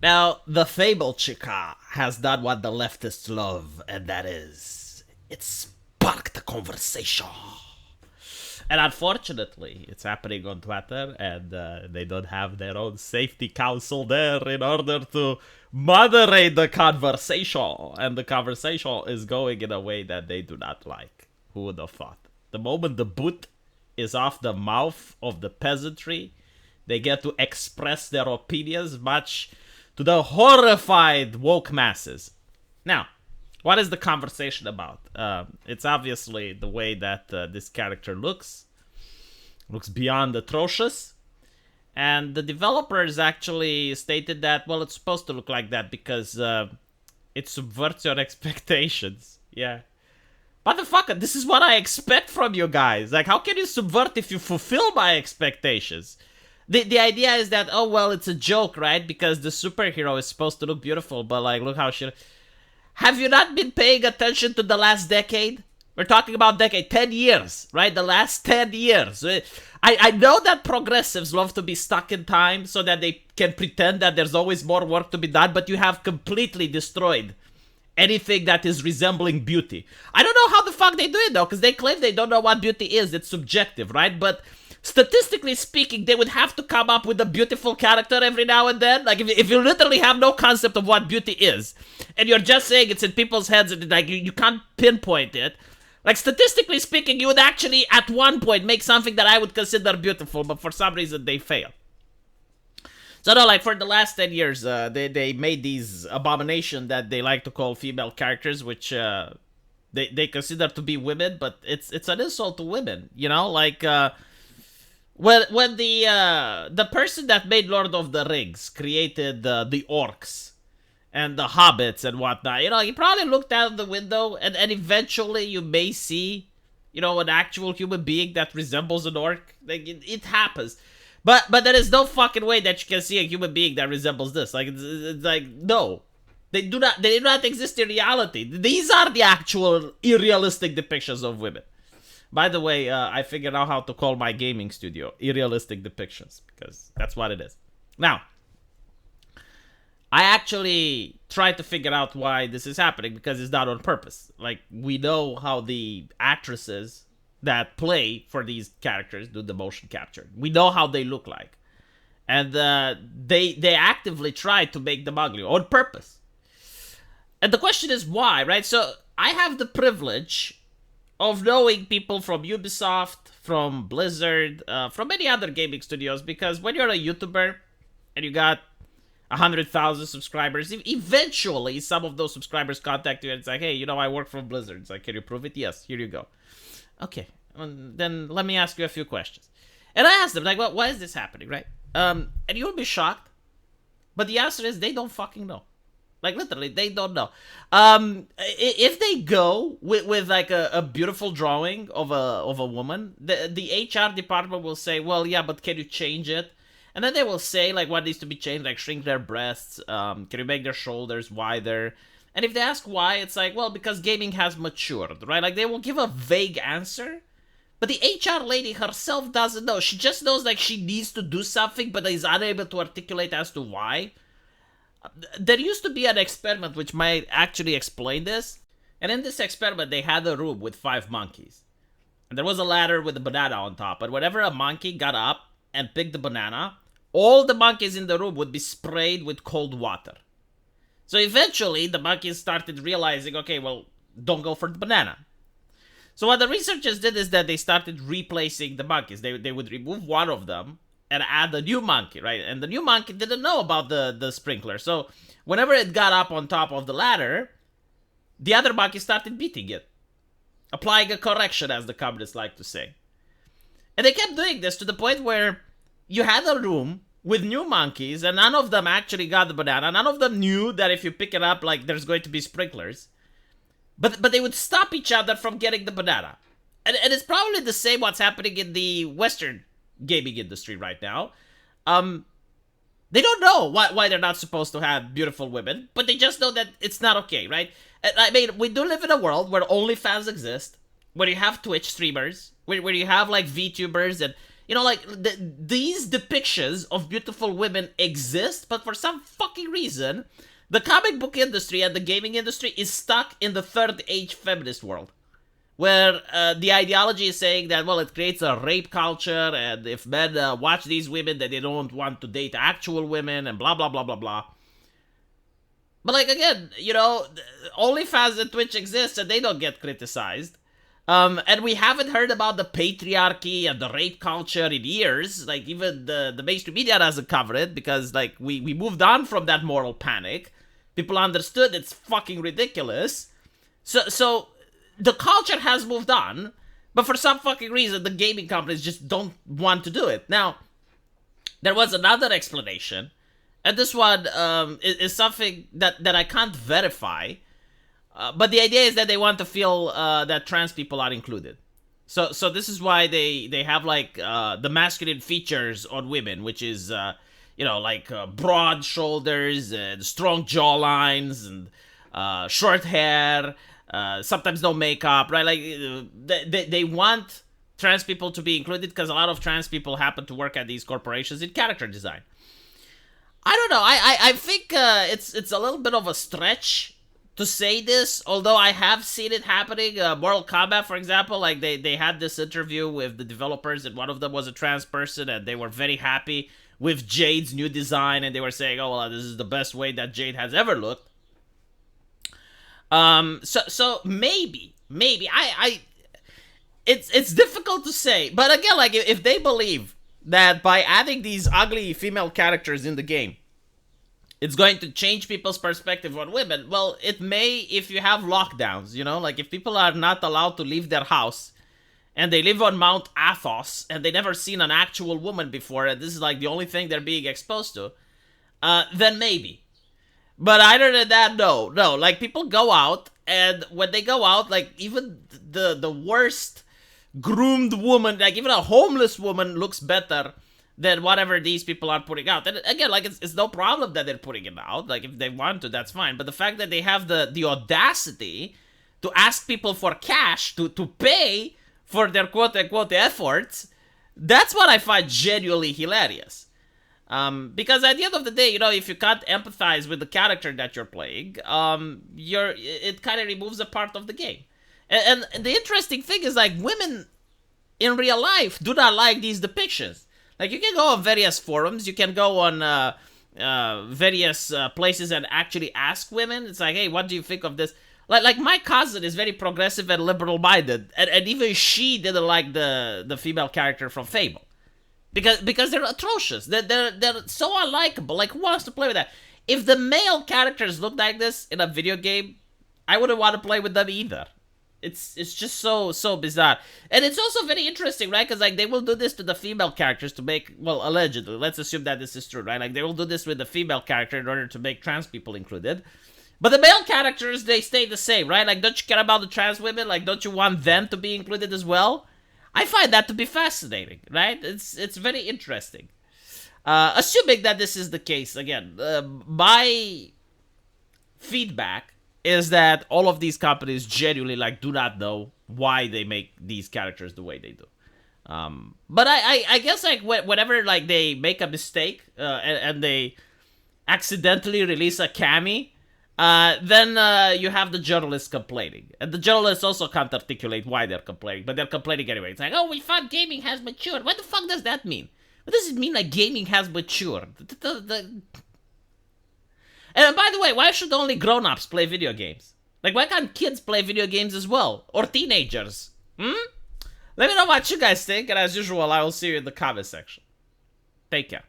Now, the Fable Chica has done what the leftists love, and that is, it sparked a conversation. And unfortunately, it's happening on Twitter, and they don't have their own safety council there in order to moderate the conversation. And the conversation is going in a way that they do not like. Who would have thought? The moment the boot is off the mouth of the peasantry, they get to express their opinions, much to the horrified woke masses. Now, what is the conversation about? It's obviously the way that this character looks. Looks beyond atrocious. And the developers actually stated that, well, it's supposed to look like that because it subverts your expectations. Yeah. Motherfucker, this is what I expect from you guys. Like, how can you subvert if you fulfill my expectations? The idea is that, oh, well, it's a joke, right? Because the superhero is supposed to look beautiful, but, like, look how she... Have you not been paying attention to the last decade? We're talking about decade, 10 years, right? The last 10 years. I know that progressives love to be stuck in time so that they can pretend that there's always more work to be done, but you have completely destroyed anything that is resembling beauty. I don't know how the fuck they do it, though, because they claim they don't know what beauty is. It's subjective, right? But statistically speaking, they would have to come up with a beautiful character every now and then. Like, if you literally have no concept of what beauty is, and you're just saying it's in people's heads, and like you can't pinpoint it, like, statistically speaking, you would actually, at one point, make something that I would consider beautiful, but for some reason, they fail. So, no, like, for the last 10 years, they made these abominations that they like to call female characters, which they consider to be women, but it's an insult to women, you know? Like, when the person that made Lord of the Rings created the orcs and the hobbits and whatnot, you know, he probably looked out the window and eventually you may see, you know, an actual human being that resembles an orc. Like, it happens. But there is no fucking way that you can see a human being that resembles this. Like, it's like, no. They do not exist in reality. These are the actual irrealistic depictions of women. By the way, I figured out how to call my gaming studio Irrealistic Depictions, because that's what it is. Now, I actually tried to figure out why this is happening, because it's not on purpose. Like, we know how the actresses that play for these characters do the motion capture. We know how they look like. And they actively try to make them ugly on purpose. And the question is why, right? So, I have the privilege of knowing people from Ubisoft, from Blizzard, from many other gaming studios, because when you're a YouTuber and you got 100,000 subscribers, eventually some of those subscribers contact you and it's like, hey, you know, I work for Blizzard. It's like, can you prove it? Yes, here you go. Okay, then let me ask you a few questions. And I asked them, like, well, why is this happening, right? And you'll be shocked, but the answer is they don't fucking know. Like, literally, they don't know. If they go with like a beautiful drawing of a woman, the HR department will say, well, yeah, but can you change it? And then they will say, like, what needs to be changed, like, shrink their breasts, can you make their shoulders wider? And if they ask why, it's like, well, because gaming has matured, right? Like, they will give a vague answer, but the HR lady herself doesn't know. She just knows, like, she needs to do something, but is unable to articulate as to why. There used to be an experiment which might actually explain this. And in this experiment, they had a room with 5 monkeys. And there was a ladder with a banana on top. But whenever a monkey got up and picked the banana, all the monkeys in the room would be sprayed with cold water. So eventually, the monkeys started realizing, okay, well, don't go for the banana. So what the researchers did is that they started replacing the monkeys. They would remove one of them and add a new monkey, right? And the new monkey didn't know about the sprinkler. So whenever it got up on top of the ladder, the other monkey started beating it. Applying a correction, as the communists like to say. And they kept doing this to the point where you had a room with new monkeys, and none of them actually got the banana. None of them knew that if you pick it up, like, there's going to be sprinklers. But they would stop each other from getting the banana. And it's probably the same what's happening in the Western gaming industry right now. They don't know why they're not supposed to have beautiful women, but they just know that it's not okay, right? I mean, we do live in a world where OnlyFans exist, where you have Twitch streamers, where you have, like, VTubers, and You know, like, these depictions of beautiful women exist, but for some fucking reason, the comic book industry and the gaming industry is stuck in the third age feminist world. Where the ideology is saying that, well, it creates a rape culture, and if men watch these women, that they don't want to date actual women, and blah, blah, blah, blah, blah. But, like, again, you know, OnlyFans and Twitch exist, and they don't get criticized. And we haven't heard about the patriarchy and the rape culture in years. Like, even the mainstream media doesn't cover it, because, like, we moved on from that moral panic. People understood it's fucking ridiculous. So the culture has moved on, but for some fucking reason, the gaming companies just don't want to do it. Now, there was another explanation, and this one is something that I can't verify, but the idea is that they want to feel that trans people are included. So this is why they have, like, the masculine features on women, which is, you know, like broad shoulders and strong jawlines and short hair, sometimes no makeup, right? Like, they want trans people to be included because a lot of trans people happen to work at these corporations in character design. I don't know. I think it's a little bit of a stretch to say this, although I have seen it happening. Mortal Kombat, for example, like, they had this interview with the developers, and one of them was a trans person, and they were very happy with Jade's new design, and they were saying, oh, well, this is the best way that Jade has ever looked. So maybe it's difficult to say, but again, like, if they believe that by adding these ugly female characters in the game, it's going to change people's perspective on women, well, it may if you have lockdowns, you know, like, if people are not allowed to leave their house, and they live on Mount Athos, and they never seen an actual woman before, and this is, like, the only thing they're being exposed to, then maybe. But other than that, no. Like, people go out, and when they go out, like, even the worst groomed woman, like, even a homeless woman looks better than whatever these people are putting out. And again, like, it's no problem that they're putting it out. Like, if they want to, that's fine. But the fact that they have the audacity to ask people for cash to pay for their quote-unquote efforts, that's what I find genuinely hilarious. Because at the end of the day, you know, if you can't empathize with the character that you're playing, it kind of removes a part of the game. And the interesting thing is, like, women in real life do not like these depictions. Like, you can go on various forums, you can go on various places and actually ask women. It's like, hey, what do you think of this? Like my cousin is very progressive and liberal-minded, and even she didn't like the female character from Fable. Because they're atrocious. They're so unlikable. Like, who wants to play with that? If the male characters look like this in a video game, I wouldn't want to play with them either. It's just so bizarre. And it's also very interesting, right? Because, like, they will do this to the female characters to make, well, allegedly, let's assume that this is true, right? Like, they will do this with the female character in order to make trans people included. But the male characters, they stay the same, right? Like, don't you care about the trans women? Like, don't you want them to be included as well? I find that to be fascinating, right? It's very interesting. Assuming that this is the case, again, my feedback is that all of these companies genuinely, like, do not know why they make these characters the way they do. But I guess, like, whenever, like, they make a mistake and they accidentally release a cami, then you have the journalists complaining. And the journalists also can't articulate why they're complaining, but they're complaining anyway. It's like, oh, we thought gaming has matured. What the fuck does that mean? What does it mean, like, gaming has matured? And by the way, why should only grown-ups play video games? Like, why can't kids play video games as well? Or teenagers? Let me know what you guys think, and as usual, I will see you in the comment section. Take care.